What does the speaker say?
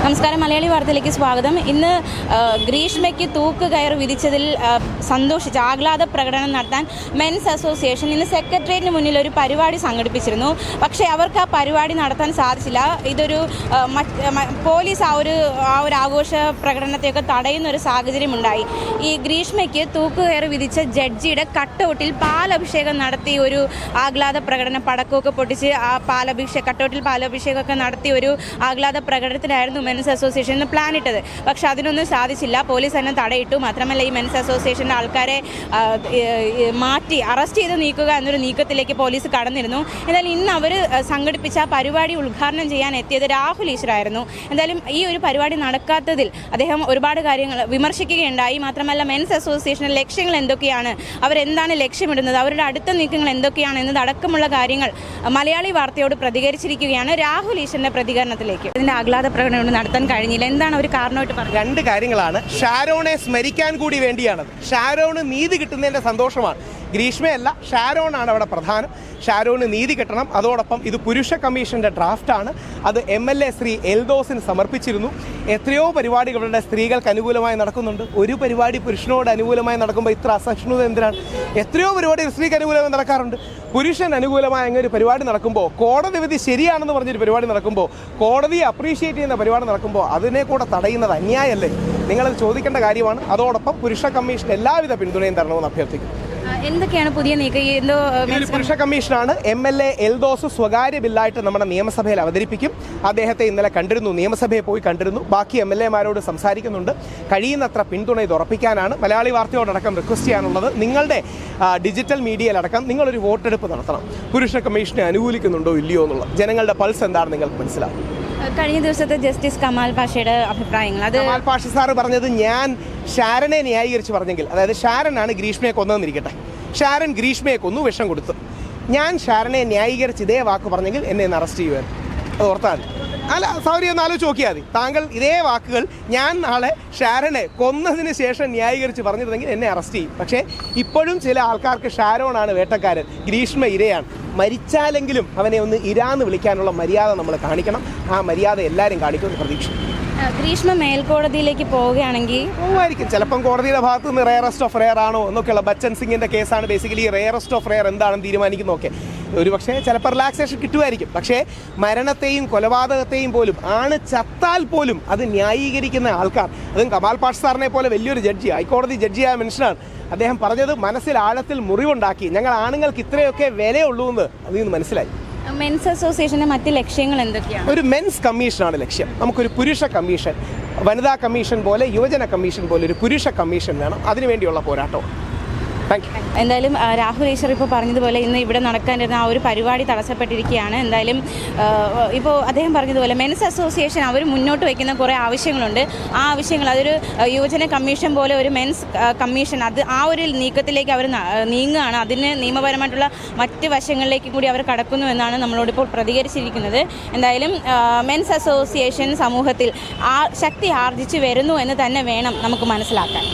നമസ്കാരം, മലയാളി വാർത്തയിലേക്ക് സ്വാഗതം. ഇന്ന് ഗ്രീഷ്മയ്ക്ക് തൂക്കുകയർ വിധിച്ചതിൽ സന്തോഷിച്ച് ആഹ്ലാദ പ്രകടനം നടത്താൻ മെൻസ് അസോസിയേഷൻ ഇന്ന് സെക്രട്ടേറിയറ്റിന് മുന്നിൽ ഒരു പരിപാടി സംഘടിപ്പിച്ചിരുന്നു. പക്ഷേ അവർക്ക് ആ പരിപാടി നടത്താൻ സാധിച്ചില്ല. ഇതൊരു പോലീസ് ആ ഒരു ആഘോഷ പ്രകടനത്തെയൊക്കെ തടയുന്ന ഒരു സാഹചര്യമുണ്ടായി. ഈ ഗ്രീഷ്മയ്ക്ക് തൂക്കുകയർ വിധിച്ച ജഡ്ജിയുടെ കട്ടൗട്ടിൽ പാലഭിഷേകം നടത്തി ഒരു ആഹ്ലാദ പ്രകടനം, പടക്കമൊക്കെ പൊട്ടിച്ച് ആ കട്ടൗട്ടിൽ പാലഭിഷേകമൊക്കെ നടത്തിയ ഒരു ആഹ്ലാദ പ്രകടനത്തിലായിരുന്നു മെൻസ് അസോസിയേഷൻ പ്ലാൻ ഇട്ടത്. പക്ഷെ അതിനൊന്നും സാധിച്ചില്ല. പോലീസ് തന്നെ തടയിട്ടു. മാത്രമല്ല, ഈ മെൻസ് അസോസിയേഷൻ്റെ ആൾക്കാരെ മാറ്റി അറസ്റ്റ് ചെയ്ത് നീക്കുക എന്നൊരു നീക്കത്തിലേക്ക് പോലീസ് കടന്നിരുന്നു. എന്തായാലും ഇന്ന് അവർ സംഘടിപ്പിച്ച പരിപാടി ഉദ്ഘാടനം ചെയ്യാൻ എത്തിയത് രാഹുൽ ഈശ്വറായിരുന്നു. എന്തായാലും ഈ ഒരു പരിപാടി നടക്കാത്തതിൽ അദ്ദേഹം ഒരുപാട് കാര്യങ്ങൾ വിമർശിക്കുകയുണ്ടായി. മാത്രമല്ല, മെൻസ് അസോസിയേഷൻ്റെ ലക്ഷ്യങ്ങൾ എന്തൊക്കെയാണ്, അവരെന്താണ് ലക്ഷ്യമിടുന്നത്, അവരുടെ അടുത്ത നീക്കങ്ങൾ എന്തൊക്കെയാണ് എന്നതടക്കമുള്ള കാര്യങ്ങൾ മലയാളി വാർത്തയോട് പ്രതികരിച്ചിരിക്കുകയാണ്. രാഹുൽ ഈശ്വറിൻ്റെ പ്രതികരണത്തിലേക്ക് ഇതിൻ്റെ ആഹ്ലാദ പ്രകടനം നടത്താൻ കഴിഞ്ഞില്ല. എന്താണ് ഒരു കാരണമായിട്ട് പറഞ്ഞത്? രണ്ട് കാര്യങ്ങളാണ്. ഷാരോണെ സ്മരിക്കാൻ കൂടി വേണ്ടിയാണത്. ഷാരോണ് നീതി കിട്ടുന്നതിൻ്റെ സന്തോഷമാണ്. ഗ്രീഷ്മയല്ല, ഷാരോണാണ് അവിടെ പ്രധാനം. ഷാരോണ് നീതി കിട്ടണം. അതോടൊപ്പം ഇത് പുരുഷ കമ്മീഷൻ്റെ ഡ്രാഫ്റ്റാണ്. അത് MLA ശ്രീ എൽദോസിന് സമർപ്പിച്ചിരുന്നു. എത്രയോ പരിപാടികളുടെ സ്ത്രീകൾക്ക് അനുകൂലമായി നടക്കുന്നുണ്ട്. ഒരു പരിപാടി പുരുഷനോട് അനുകൂലമായി നടക്കുമ്പോൾ ഇത്ര അസഹിഷ്ണുത എന്തിനാണ്? എത്രയോ പരിപാടി സ്ത്രീക്ക് അനുകൂലമായി നടക്കാറുണ്ട്. പുരുഷൻ അനുകൂലമായ അങ്ങനെ ഒരു പരിപാടി നടക്കുമ്പോൾ, കോടതി വിധി ശരിയാണെന്ന് പറഞ്ഞൊരു പരിപാടി നടക്കുമ്പോൾ, കോടതിയെ അപ്രീഷിയേറ്റ് ചെയ്യുന്ന പരിപാടി നടക്കുമ്പോൾ അതിനെ കൂടെ തടയുന്നത് അന്യായമല്ലേ? നിങ്ങളത് ചോദിക്കേണ്ട കാര്യമാണ്. അതോടൊപ്പം പുരുഷ കമ്മീഷൻ എല്ലാവിധ പിന്തുണയും തരണമെന്ന് അഭ്യർത്ഥിക്കുന്നു. എന്തൊക്കെയാണ് പുതിയ നീക്കം? പുരുഷ കമ്മീഷനാണ്. MLA എൽദോസ് സ്വകാര്യ ബില്ലായിട്ട് നമ്മുടെ നിയമസഭയിൽ അവതരിപ്പിക്കും. അദ്ദേഹത്തെ ഇന്നലെ കണ്ടിരുന്നു, നിയമസഭയിൽ പോയി കണ്ടിരുന്നു. ബാക്കി MLA-മാരോട് സംസാരിക്കുന്നുണ്ട്. കഴിയുന്നത്ര പിന്തുണ ഇത് ഉറപ്പിക്കാനാണ് മലയാളി വാർത്തയോടക്കം റിക്വസ്റ്റ് ചെയ്യാനുള്ളത്. നിങ്ങളുടെ ഡിജിറ്റൽ മീഡിയയിലടക്കം നിങ്ങളൊരു വോട്ടെടുപ്പ് നടത്തണം. പുരുഷ കമ്മീഷനെ അനുകൂലിക്കുന്നുണ്ടോ ഇല്ലയോ എന്നുള്ള ജനങ്ങളുടെ പൾസ് എന്താണെന്ന് നിങ്ങൾക്ക് മനസ്സിലാവും. കഴിഞ്ഞ ദിവസത്തെ ജസ്റ്റിസ് കമാൽ പാഷയുടെ അഭിപ്രായങ്ങൾ, അത് കമാൽ പാഷ സാറ് പറഞ്ഞത്, ഞാൻ ഷാരനെ ന്യായീകരിച്ച് പറഞ്ഞെങ്കിൽ, അതായത് ഷാരനാണ് ഗ്രീഷ്മയെ കൊന്നതെന്നിരിക്കട്ടെ, ഷാരൻ ഗ്രീഷ്മയെ കൊന്നു, വിഷം കൊടുത്തു, ഞാൻ ഷാരനെ ന്യായീകരിച്ച് ഇതേ വാക്ക് പറഞ്ഞെങ്കിൽ എന്നെ ഒന്ന് അറസ്റ്റ് ചെയ്യുമായിരുന്നു. അത് ഓർത്താൽ മതി. അല്ല, സൗരി ഒന്ന് ആലോചിച്ച് നോക്കിയാൽ മതി. താങ്കൾ ഇതേ വാക്കുകൾ ഞാൻ നാളെ ഷാരനെ കൊന്നതിന് ശേഷം ന്യായീകരിച്ച് പറഞ്ഞിരുന്നെങ്കിൽ എന്നെ അറസ്റ്റ് ചെയ്യും. പക്ഷേ ഇപ്പോഴും ചില ആൾക്കാർക്ക് ഷാരോണാണ് വേട്ടക്കാരൻ, ഗ്രീഷ്മ ഇരയാണ്. മരിച്ചാലെങ്കിലും അവനെ ഒന്ന് ഇരാന്ന് വിളിക്കാനുള്ള മര്യാദ നമ്മൾ കാണിക്കണം. ആ മര്യാദ എല്ലാവരും കാണിക്കുമെന്ന് പ്രതീക്ഷിക്കും. ഗ്രീഷ്മ മേൽക്കോടതിയിലേക്ക് പോവുകയാണെങ്കിൽ പോവായിരിക്കും. ചിലപ്പം കോടതിയുടെ ഭാഗത്ത് നിന്ന് റെയറസ്റ്റ് ഓഫ് റെയർ ആണോ എന്നൊക്കെയുള്ള ബച്ചൻ സിംഗിൻ്റെ കേസാണ് ബേസിക്കലി റെയറസ്റ്റ് ഓഫ് റെയർ എന്താണെന്ന് തീരുമാനിക്കുന്നതൊക്കെ. ഒരു പക്ഷേ ചിലപ്പോൾ റിലാക്സേഷൻ കിട്ടുമായിരിക്കും. പക്ഷേ മരണത്തെയും കൊലപാതകത്തെയും പോലും, ആണ് ചത്താൽ പോലും അത് ന്യായീകരിക്കുന്ന ആൾക്കാർ, അതും കമാൽ പാഷ സാറിനെ പോലെ വലിയൊരു ജഡ്ജി, ഹൈക്കോടതി ജഡ്ജിയായ മനുഷ്യനാണ്. അദ്ദേഹം പറഞ്ഞത് മനസ്സിൽ ആഴത്തിൽ മുറിവുണ്ടാക്കി. ഞങ്ങൾ ആണുങ്ങൾക്ക് ഇത്രയൊക്കെ വിലയുള്ളൂ എന്ന് അതിൽ നിന്ന് മനസ്സിലായി. മെൻസ് അസോസിയേഷന്റെ മറ്റ് ലക്ഷ്യങ്ങൾ എന്തൊക്കെയാണ്? ഒരു മെൻസ് കമ്മീഷനാണ് ലക്ഷ്യം. നമുക്കൊരു പുരുഷ കമ്മീഷൻ, വനിതാ കമ്മീഷൻ പോലെ, യുവജന കമ്മീഷൻ പോലെ ഒരു പുരുഷ കമ്മീഷൻ വേണം. അതിനുവേണ്ടിയുള്ള പോരാട്ടം. എന്തായാലും രാഹുൽ ഈശ്വർ ഇപ്പോൾ പറഞ്ഞതുപോലെ ഇന്ന് ഇവിടെ നടക്കാനിരുന്ന ആ ഒരു പരിപാടി തടസ്സപ്പെട്ടിരിക്കുകയാണ്. എന്തായാലും ഇപ്പോൾ അദ്ദേഹം പറഞ്ഞതുപോലെ മെൻസ് അസോസിയേഷൻ അവർ മുന്നോട്ട് വയ്ക്കുന്ന കുറേ ആവശ്യങ്ങളുണ്ട്. ആ ആവശ്യങ്ങൾ, അതൊരു യുവജന കമ്മീഷൻ പോലെ ഒരു മെൻസ് കമ്മീഷൻ, അത് ആ ഒരു നീക്കത്തിലേക്ക് അവർ നീങ്ങുകയാണ്. അതിന് നിയമപരമായിട്ടുള്ള മറ്റ് വശങ്ങളിലേക്ക് കൂടി അവർ കടക്കുന്നു എന്നാണ് നമ്മളോടിപ്പോൾ പ്രതികരിച്ചിരിക്കുന്നത്. എന്തായാലും മെൻസ് അസോസിയേഷൻ സമൂഹത്തിൽ ശക്തി ആർജിച്ചു വരുന്നു എന്ന് തന്നെ വേണം നമുക്ക് മനസ്സിലാക്കാൻ.